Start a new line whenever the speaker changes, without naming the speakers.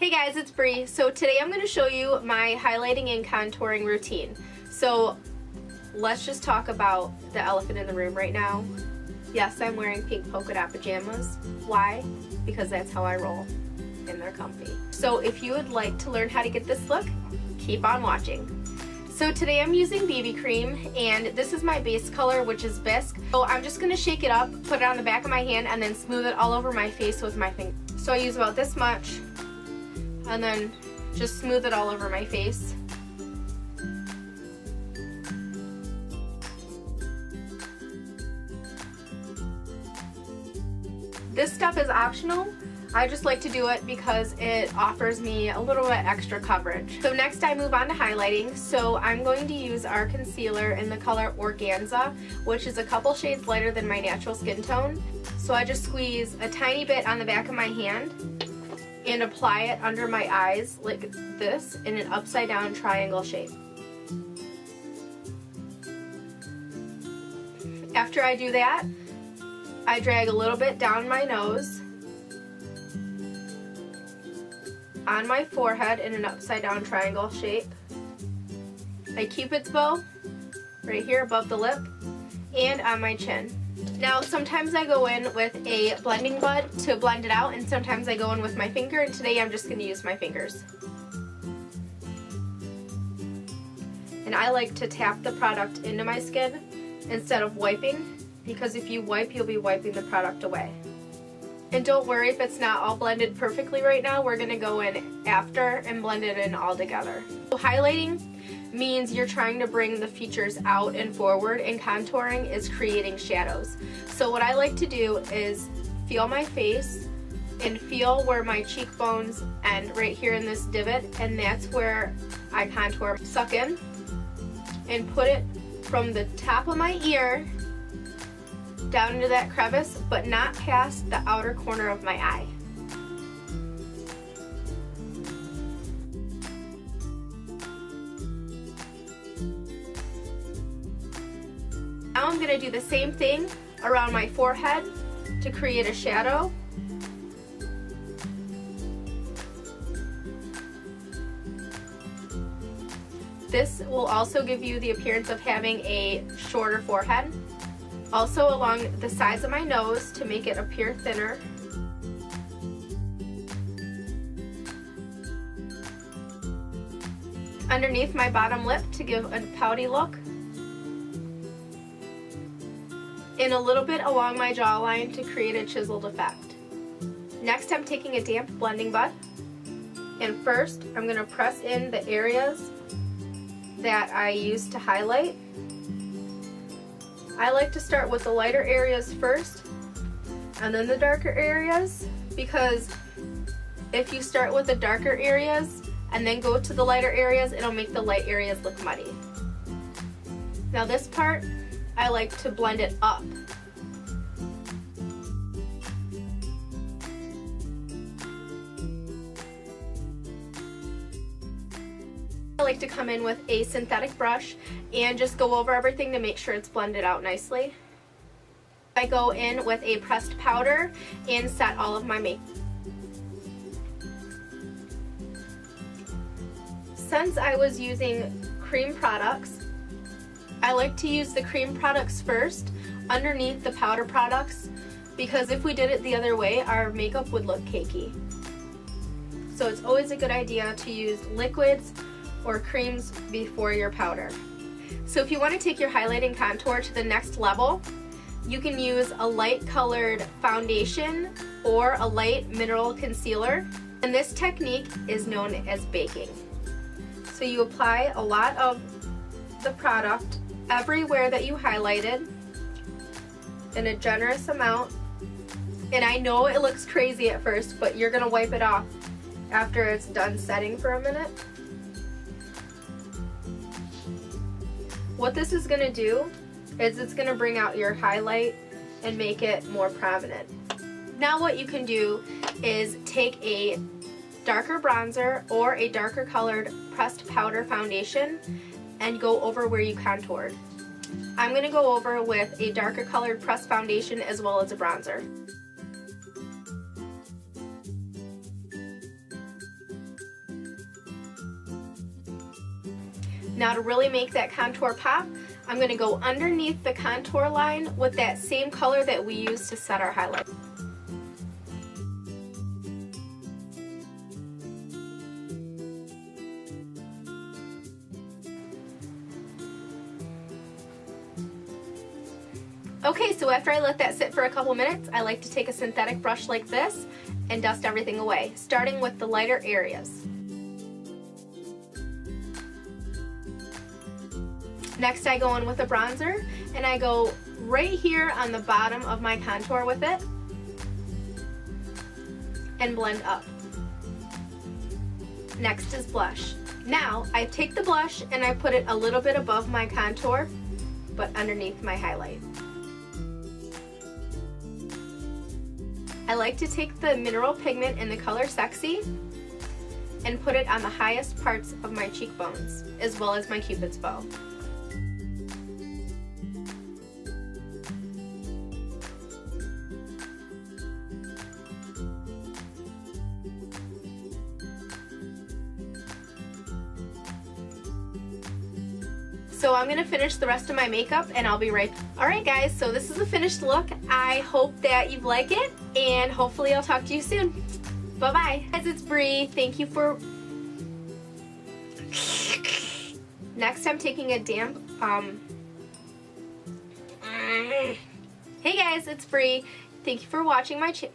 Hey guys, it's Brie. So today I'm going to show you my highlighting and contouring routine. So let's just talk about the elephant in the room right now. Yes, I'm wearing pink polka dot pajamas. Why? Because that's how I roll, and they're comfy. So if you would like to learn how to get this look, keep on watching. So today I'm using BB cream, and this is my base color, which is Bisque. So I'm just going to shake it up, put it on the back of my hand, and then smooth it all over my face with my finger. So I use about this much, and then just smooth it all over my face. This stuff is optional. I just like to do it because it offers me a little bit extra coverage. So next I move on to highlighting. So I'm going to use our concealer in the color Organza, which is a couple shades lighter than my natural skin tone. So I just squeeze a tiny bit on the back of my hand and apply it under my eyes like this in an upside down triangle shape. After I do that, I drag a little bit down my nose, on my forehead in an upside down triangle shape, my cupid's bow right here above the lip, and on my chin. Now sometimes I go in with a blending bud to blend it out, and sometimes I go in with my finger, and today I'm just going to use my fingers. And I like to tap the product into my skin instead of wiping, because if you wipe, you'll be wiping the product away. And don't worry if it's not all blended perfectly right now. We're going to go in after and blend it in all together. So highlighting means you're trying to bring the features out and forward, and contouring is creating shadows. So what I like to do is feel my face and feel where my cheekbones end right here in this divot, and that's where I contour. Suck in and put it from the top of my ear down into that crevice, but not past the outer corner of my eye. Now I'm going to do the same thing around my forehead to create a shadow. This will also give you the appearance of having a shorter forehead. Also along the sides of my nose to make it appear thinner. Underneath my bottom lip to give a pouty look. And a little bit along my jawline to create a chiseled effect. Next I'm taking a damp blending bud, and first I'm going to press in the areas that I used to highlight. I like to start with the lighter areas first and then the darker areas, because if you start with the darker areas and then go to the lighter areas, it'll make the light areas look muddy. Now this part, I like to blend it up. I like to come in with a synthetic brush and just go over everything to make sure it's blended out nicely. I go in with a pressed powder and set all of my makeup. Since I was using cream products, I like to use the cream products first underneath the powder products, because if we did it the other way, our makeup would look cakey. So it's always a good idea to use liquids or creams before your powder. So if you want to take your highlight and contour to the next level, you can use a light colored foundation or a light mineral concealer, and this technique is known as baking. So you apply a lot of the product everywhere that you highlighted in a generous amount, and I know it looks crazy at first, but you're going to wipe it off after it's done setting for a minute. What this is going to do is it's going to bring out your highlight and make it more prominent. Now what you can do is take a darker bronzer or a darker colored pressed powder foundation and go over where you contoured. I'm going to go over with a darker colored pressed foundation as well as a bronzer. Now to really make that contour pop, I'm going to go underneath the contour line with that same color that we used to set our highlight. Okay, so after I let that sit for a couple minutes, I like to take a synthetic brush like this and dust everything away, starting with the lighter areas. Next I go in with a bronzer, and I go right here on the bottom of my contour with it and blend up. Next is blush. Now I take the blush and I put it a little bit above my contour, but underneath my highlight. I like to take the mineral pigment in the color Sexy and put it on the highest parts of my cheekbones, as well as my Cupid's bow. So I'm gonna finish the rest of my makeup and I'll be right back. Alright guys, so this is the finished look. I hope that you like it and hopefully I'll talk to you soon. Bye bye. Guys, it's Brie. Thank you for... Next I'm taking a damp... Hey guys, it's Brie. Thank you for watching my channel.